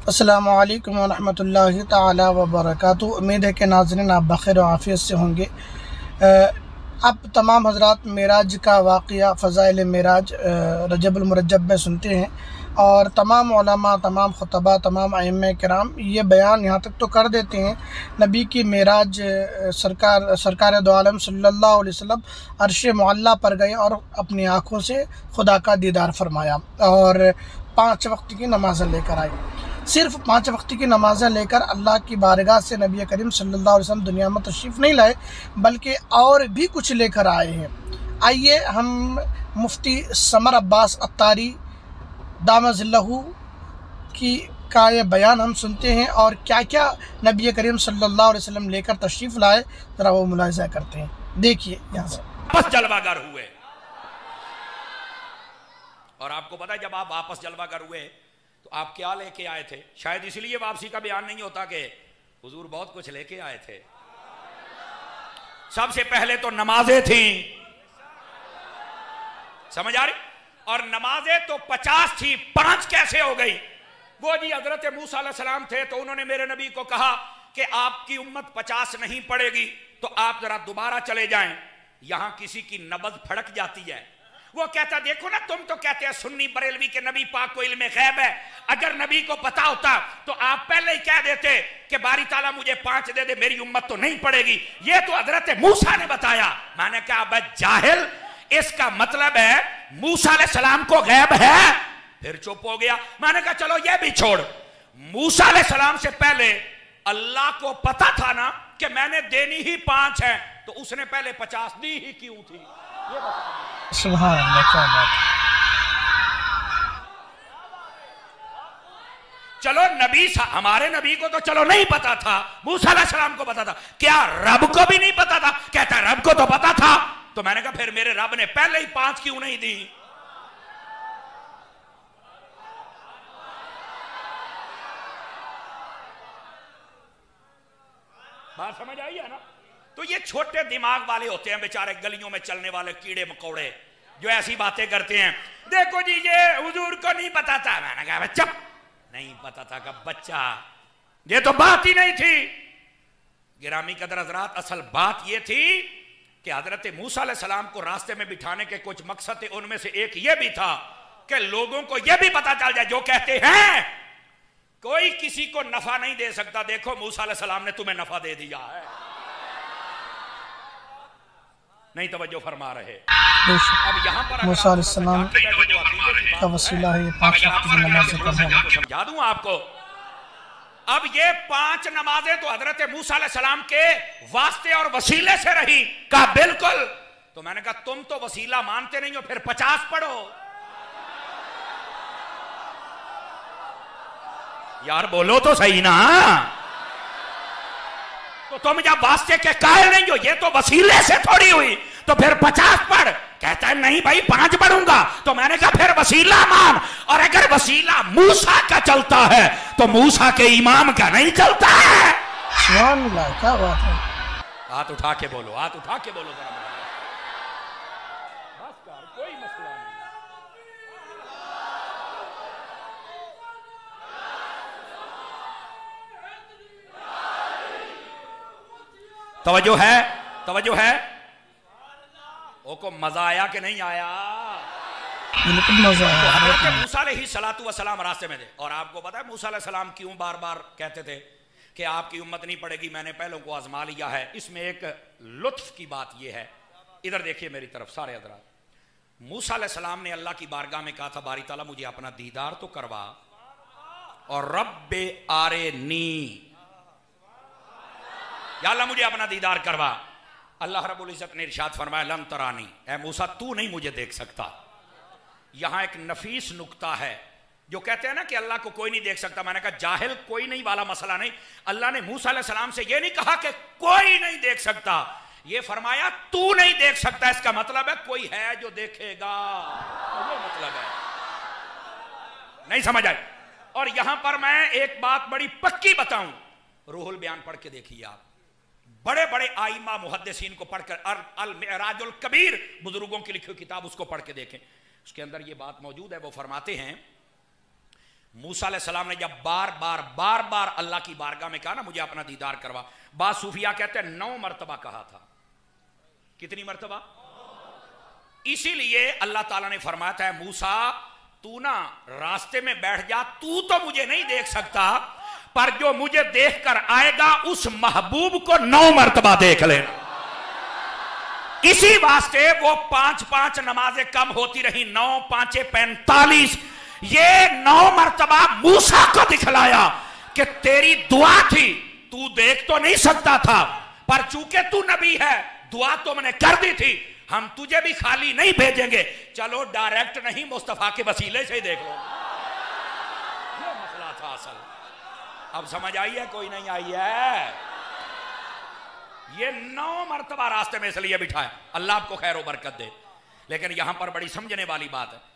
السلام علیکم ورحمۃ اللہ تعالی وبرکاتہ۔ امید ہے کہ ناظرین آپ بخیر و عافیت سے ہوں گے۔ اب تمام حضرات معراج کا واقعہ، فضائل معراج رجب المرجب میں سنتے ہیں، اور تمام علماء، تمام خطباء، تمام ائمہ کرام یہ بیان یہاں تک تو کر دیتے ہیں نبی کی معراج، سرکار دو عالم صلی اللہ علیہ وسلم عرش معلیٰ پر گئے اور اپنی آنکھوں سے خدا کا دیدار فرمایا، اور 5 وقت کی نمازیں لے کر آئے۔ صرف 5 وقت کی نمازیں لے کر اللہ کی بارگاہ سے نبی کریم صلی اللہ علیہ وسلم دنیا میں تشریف نہیں لائے، بلکہ اور بھی کچھ لے کر آئے ہیں۔ آئیے ہم مفتی سمر عباس عطاری دامہ ظلہ کا یہ بیان ہم سنتے ہیں، اور کیا کیا نبی کریم صلی اللہ علیہ وسلم لے کر تشریف لائے، ذرا وہ ملاحظہ کرتے ہیں۔ دیکھیے یہاں سے واپس جلوہ گر ہوئے، اور آپ کو پتا ہے جب آپ واپس جلوہ گر ہوئے تو آپ کیا لے کے آئے تھے؟ شاید اس لیے واپسی کا بیان نہیں ہوتا کہ حضور بہت کچھ لے کے آئے تھے۔ سب سے پہلے تو نمازیں تھیں، سمجھ آ رہی؟ اور نمازیں تو 50 تھی، 5 کیسے ہو گئی؟ وہ جی حضرت موسیٰ علیہ السلام تھے تو انہوں نے میرے نبی کو کہا کہ آپ کی امت 50 نہیں پڑے گی تو آپ ذرا دوبارہ چلے جائیں، یہاں کسی کی نبض پھڑک جاتی ہے۔ وہ کہتا دیکھو نا، تم تو کہتے ہیں سنی بریلوی کے نبی پاک کو علم غیب ہے، اگر نبی کو پتا ہوتا تو آپ پہلے ہی کہہ دیتے کہ باری تعالیٰ مجھے 5 دے دے، میری امت تو نہیں پڑے گی، یہ تو حضرت موسیٰ نے بتایا۔ میں نے کہا اب جاہل، اس کا مطلب ہے موسیٰ علیہ السلام کو غیب ہے؟ پھر چپ ہو گیا۔ میں نے کہا چلو یہ بھی چھوڑ، موسیٰ علیہ السلام سے پہلے اللہ کو پتا تھا نا کہ میں نے دینی ہی 5 ہے، تو اس نے پہلے 50 دی ہی کیوں تھی؟ یہ بتا۔ سبحان اللہ، کیا بات ہے۔ چلو نبی ہمارے نبی کو تو چلو نہیں پتا تھا، موسیٰ علیہ السلام کو پتا تھا، کیا رب کو بھی نہیں پتا تھا؟ کہتا رب کو تو پتا تھا۔ تو میں نے کہا پھر میرے رب نے پہلے ہی 5 کیوں نہیں دی؟ بات سمجھ آئی ہے نا؟ تو یہ چھوٹے دماغ والے ہوتے ہیں بیچارے، گلیوں میں چلنے والے کیڑے مکوڑے جو ایسی باتیں کرتے ہیں۔ دیکھو جی یہ حضور کو نہیں پتا تھا۔ میں نے کہا چپ، نہیں پتا تھا کہ بچہ، یہ تو بات ہی نہیں تھی۔ گرامی قدر حضرات، اصل بات یہ تھی کہ حضرت موسیٰ علیہ السلام کو راستے میں بٹھانے کے کچھ مقصد تھے، ان میں سے ایک یہ بھی تھا کہ لوگوں کو یہ بھی پتا چل جائے جو کہتے ہیں کوئی کسی کو نفع نہیں دے سکتا، دیکھو موسیٰ علیہ السلام نے تمہیں نفع دے دیا ہے۔ نہیں توجہ فرما رہے۔ اب یہاں پر موسیٰ علیہ السلام کا وسیلہ ہے یہ 5 وقت کی نمازیں پڑھنا۔ سمجھا دوں آپ کو، اب یہ 5 نمازیں تو حضرت موسیٰ علیہ السلام کے واسطے اور وسیلے سے رہی۔ کہا بالکل۔ تو میں نے کہا تم تو وسیلہ مانتے نہیں ہو، پھر 50 پڑھو۔ یار بولو تو صحیح نا، تو تم جب واسطے کے قائل نہیں ہو، یہ تو وسیلے سے تھوڑی ہوئی، تو پھر 50 پڑھ۔ کہتا ہے نہیں بھائی 5 پڑھوں گا۔ تو میں نے کہا پھر وسیلہ مان، اور اگر وسیلہ موسیٰ کا چلتا ہے تو موسیٰ کے امام کا نہیں چلتا ہے۔ سبحان اللہ، کیا بات ہے۔ ہاتھ اٹھا کے بولو، ہاتھ اٹھا کے بولو ذرا، بس کر، کوئی مسئلہ نہیں۔ توجہ ہے، توجہ ہے۔ او کو مزہ آیا کہ نہیں آیا؟ بالکل مزہ آیا۔ حضرت موسیٰ علیہ السلام راستے میں تھے، اور آپ کو پتا ہے موسیٰ علیہ السلام کیوں بار بار کہتے تھے کہ آپ کی امت نہیں پڑے گی، میں نے پہلوں کو آزما لیا ہے؟ اس میں ایک لطف کی بات یہ ہے، ادھر دیکھیے میری طرف سارے حضرات۔ موسیٰ علیہ السلام نے اللہ کی بارگاہ میں کہا تھا باری تعالیٰ مجھے اپنا دیدار تو کروا، اور رب آرنی، یا اللہ مجھے اپنا دیدار کروا۔ اللہ رب العزت نے ارشاد فرمایا لن ترانی، اے موسیٰ تو نہیں مجھے دیکھ سکتا۔ یہاں ایک نفیس نکتہ ہے، جو کہتے ہیں نا کہ اللہ کو کوئی نہیں دیکھ سکتا، میں نے کہا جاہل کوئی نہیں والا مسئلہ نہیں۔ اللہ نے موسیٰ علیہ السلام سے یہ نہیں کہا کہ کوئی نہیں دیکھ سکتا، یہ فرمایا تو نہیں دیکھ سکتا، اس کا مطلب ہے کوئی ہے جو دیکھے گا، یہ مطلب ہے۔ نہیں سمجھ آئی؟ اور یہاں پر میں ایک بات بڑی پکی بتاؤں، روح البیان پڑھ کے دیکھیے آپ، بڑے بڑے آئمہ محدثین کو پڑھ کر، المعراج الکبیر بزرگوں کی لکھی کتاب، اس کو پڑھ کے دیکھیں، اس کے اندر یہ بات موجود ہے۔ وہ فرماتے ہیں موسیٰ علیہ السلام نے جب بار بار اللہ کی بارگاہ میں کہا نا مجھے اپنا دیدار کروا، بعض صوفیاء کہتے ہیں 9 مرتبہ کہا تھا. کتنی مرتبہ؟ اسی لیے اللہ تعالیٰ نے فرمایا تھا موسیٰ تو نا راستے میں بیٹھ جا، تو مجھے نہیں دیکھ سکتا، پر جو مجھے دیکھ کر آئے گا اس محبوب کو 9 مرتبہ دیکھ لینا. اسی واسطے وہ 5 نمازیں کم ہوتی رہی، 9 5 45. یہ 9 مرتبہ موسیٰ کو دکھلایا کہ تیری دعا تھی، تو دیکھ تو نہیں سکتا تھا، پر چونکہ تو نبی ہے دعا تو میں نے کر دی تھی، ہم تجھے بھی خالی نہیں بھیجیں گے، چلو ڈائریکٹ نہیں مصطفیٰ کے وسیلے سے ہی دیکھ لو. یہ مسئلہ تھا اصل. اب سمجھ آئی ہے کوئی نہیں آئی ہے؟ یہ 9 مرتبہ راستے میں اس لیے بٹھایا. اللہ آپ کو خیر و برکت دے. لیکن یہاں پر بڑی سمجھنے والی بات ہے.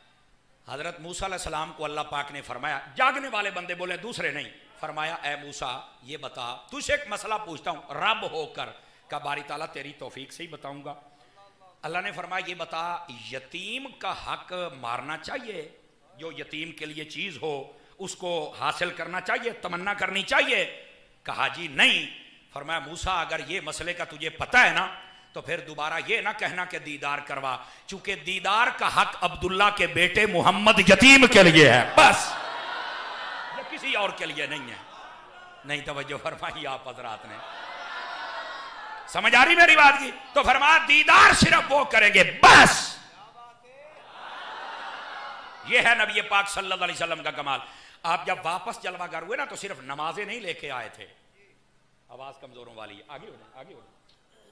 حضرت موسیٰ علیہ السلام کو اللہ پاک نے فرمایا، جاگنے والے بندے بولے دوسرے نہیں، فرمایا اے موسیٰ یہ بتا، تجھ سے ایک مسئلہ پوچھتا ہوں رب ہو کر، کہ باری تعالیٰ تیری توفیق سے ہی بتاؤں گا. اللہ نے فرمایا یہ بتا یتیم کا حق مارنا چاہیے؟ جو یتیم کے لیے چیز ہو اس کو حاصل کرنا چاہیے، تمنا کرنی چاہیے؟ کہا جی نہیں. فرمایا موسیٰ اگر یہ مسئلے کا تجھے پتہ ہے نا تو پھر دوبارہ یہ نہ کہنا کہ دیدار کروا، چونکہ دیدار کا حق عبداللہ کے بیٹے محمد یتیم کے لیے ہے، بس یہ کسی اور کے لیے نہیں ہے. نہیں توجہ فرمائی آپ حضرات نے؟ سمجھ آ رہی میری بات کی؟ تو فرمایا دیدار صرف وہ کریں گے بس. یہ ہے نبی پاک صلی اللہ علیہ وسلم کا کمال. آپ جب واپس جلوہ گر ہوئے نا تو صرف نمازیں نہیں لے کے آئے تھے. آواز کمزوروں والی ہے، آگے ہو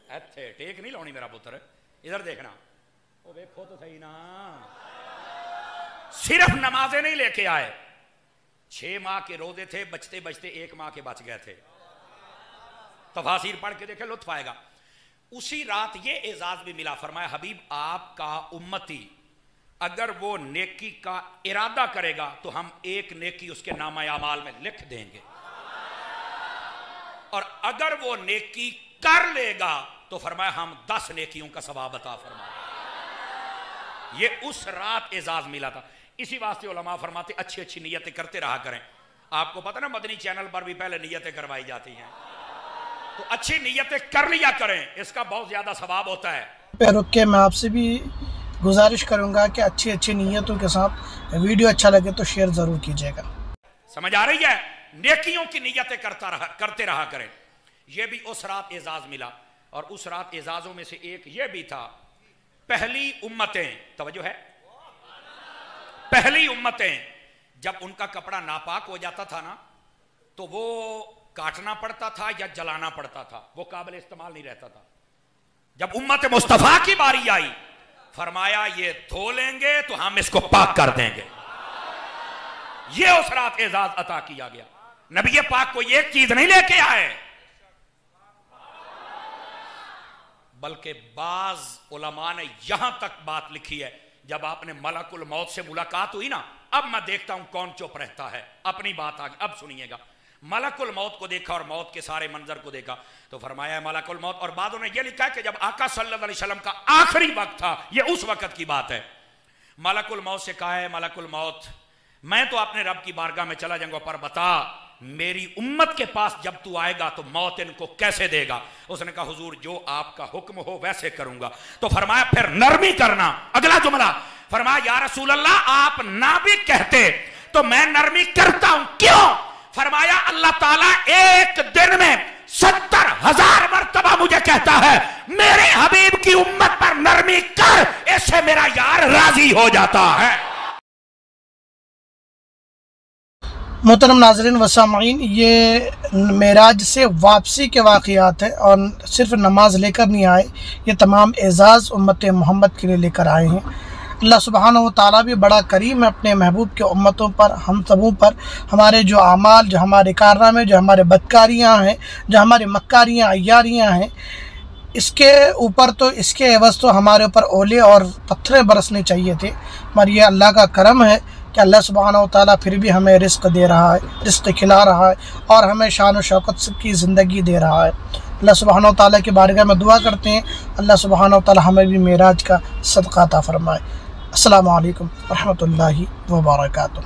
ایتھے ٹیک نہیں لونی میرا پتر، ادھر دیکھنا، وہ دیکھو تو صحیح نا. صرف نمازیں نہیں لے کے آئے. 6 ماہ کے روزے تھے، بچتے 1 ماہ کے بچ گئے تھے. تفاسیر پڑھ کے دیکھیں لطف آئے گا. اسی رات یہ اعزاز بھی ملا، فرمایا حبیب آپ کا امتی اگر وہ نیکی کا ارادہ کرے گا تو ہم 1 نیکی اس کے نامہ اعمال میں لکھ دیں گے، اور اگر وہ نیکی کر لے گا تو فرمایا ہم 10 نیکیوں کا ثواب عطا فرمائیں. یہ اس رات اعزاز ملا تھا. اسی واسطے علماء فرماتے اچھی نیتیں کرتے رہا کریں. آپ کو پتہ نا مدنی چینل پر بھی پہلے نیتیں کروائی جاتی ہیں، تو اچھی نیتیں کر لیا کریں، اس کا بہت زیادہ ثواب ہوتا ہے. رک کے میں آپ سے بھی گزارش کروں گا کہ اچھی نیتوں کے ساتھ ویڈیو اچھا لگے تو شیئر ضرور کیجیے گا. سمجھ آ رہی ہے؟ نیکیوں کی نیتیں کرتے رہا کریں. یہ بھی اس رات اعزاز ملا. اور اس رات اعزازوں میں سے ایک یہ بھی تھا، پہلی امتیں، توجہ ہے، پہلی امتیں جب ان کا کپڑا ناپاک ہو جاتا تھا نا تو وہ کاٹنا پڑتا تھا یا جلانا پڑتا تھا، وہ قابل استعمال نہیں رہتا تھا. جب امت مصطفیٰ کی باری آئی فرمایا یہ دھو لیں گے تو ہم اس کو پاک کر دیں گے. یہ اس رات اعزاز عطا کیا گیا. نبی پاک کو یہ ایک چیز نہیں لے کے آئے، بلکہ بعض علماء نے یہاں تک بات لکھی ہے، جب آپ نے ملک الموت سے ملاقات ہوئی نا، اب میں دیکھتا ہوں کون چپ رہتا ہے. اپنی بات آگے اب سنیے گا. ملک الموت کو دیکھا اور موت کے سارے منظر کو دیکھا تو فرمایا ملک الموت. اور بعضوں نے یہ لکھا ہے کہ جب آقا صلی اللہ علیہ وسلم کا آخری وقت تھا، یہ اس وقت کی بات ہے. ملک الموت سے کہا ہے ملک الموت میں تو اپنے رب کی بارگاہ میں چلا جاؤں گا، پر بتا میری امت کے پاس جب تو آئے گا تو موت ان کو کیسے دے گا؟ اس نے کہا حضور جو آپ کا حکم ہو ویسے کروں گا. تو فرمایا پھر نرمی کرنا. اگلا جملہ فرمایا یا رسول اللہ آپ نہ بھی کہتے تو میں نرمی کرتا ہوں. کیوں؟ فرمایا اللہ تعالیٰ ایک دن میں 70,000 مرتبہ مجھے کہتا ہے میرے حبیب کی امت پر نرمی کر، اس سے میرا یار راضی ہو جاتا ہے. محترم ناظرین و سامعین، یہ معراج سے واپسی کے واقعات ہیں اور صرف نماز لے کر نہیں آئے، یہ تمام اعزاز امت محمد کے لیے لے کر آئے ہیں. اللہ سبحانہ و تعالیٰ بھی بڑا کریم ہے اپنے محبوب کے امتوں پر، ہم سبوں پر. ہمارے جو اعمال، جو ہمارے کارنامے، جو ہمارے بدکاریاں ہیں، جو ہمارے مکاریاں عیاریاں ہیں، اس کے اوپر تو اس کے عوض تو ہمارے اوپر اولے اور پتھریں برسنے چاہیے تھے. مگر یہ اللہ کا کرم ہے کہ اللہ سبحانہ و تعالیٰ پھر بھی ہمیں رزق دے رہا ہے، رزق کھلا رہا ہے اور ہمیں شان و شوکت کی زندگی دے رہا ہے. اللہ سبحانہ و تعالیٰ کی بارگاہ میں دعا کرتے ہیں اللہ سبحانہ و تعالیٰ ہمیں بھی معراج کا صدقہ عطا فرمائے. السلام علیکم ورحمۃ اللہ وبرکاتہ.